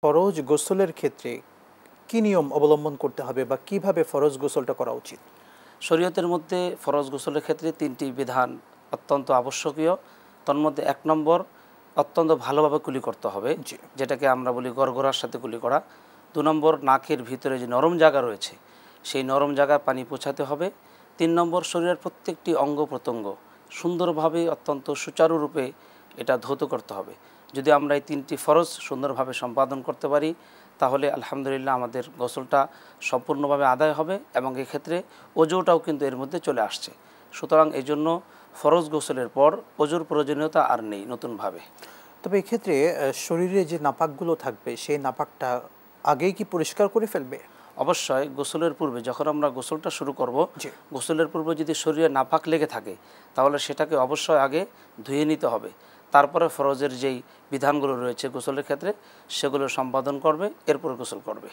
ফরজ গোসলের ক্ষেত্রে কি নিয়ম অবলম্বন করতে হবে বা কিভাবে ফরজ গোসলটা করা উচিত? শরীয়তের মধ্যে ফরজ গোসলের ক্ষেত্রে ৩টি বিধান অত্যন্ত আবশ্যকীয়। তন্মধ্যে ১ নম্বর, অত্যন্ত ভালোভাবে কুলি করতে হবে, জি। যেটাকে আমরা বলি গড়গড়ার সাথে কুলি করা। ২ নম্বর, নাকের ভিতরে যে নরম জায়গা রয়েছে সেই নরম জায়গায় পানি পৌঁছাতে হবে। ৩ নম্বর, শরীরের প্রত্যেকটি অঙ্গ প্রত্যঙ্গ সুন্দরভাবে অত্যন্ত সুচারুরূপে এটা ধৌত করতে হবে। যদি আমরা এই ৩টি ফরজ সুন্দরভাবে সম্পাদন করতে পারি তাহলে আলহামদুলিল্লাহ আমাদের গোসলটা সম্পূর্ণভাবে আদায় হবে এবং এক্ষেত্রে অজুটাও কিন্তু এর মধ্যে চলে আসছে। সুতরাং এই জন্য ফরজ গোসলের পর অজুর প্রয়োজনীয়তা আর নেই নতুনভাবে। তবে এক্ষেত্রে শরীরে যে নাপাকগুলো থাকবে সেই নাপাকটা আগেই কি পরিষ্কার করে ফেলবে? অবশ্যই গোসলের পূর্বে যখন আমরা গোসলটা শুরু করব, জি। গোসলের পূর্বে যদি শরীরে নাপাক লেগে থাকে তাহলে সেটাকে অবশ্যই আগে ধুয়ে নিতে হবে। তারপরে ফরজের যেই বিধানগুলো রয়েছে গোসলের ক্ষেত্রে সেগুলো সম্পাদন করবে, এরপর গোসল করবে।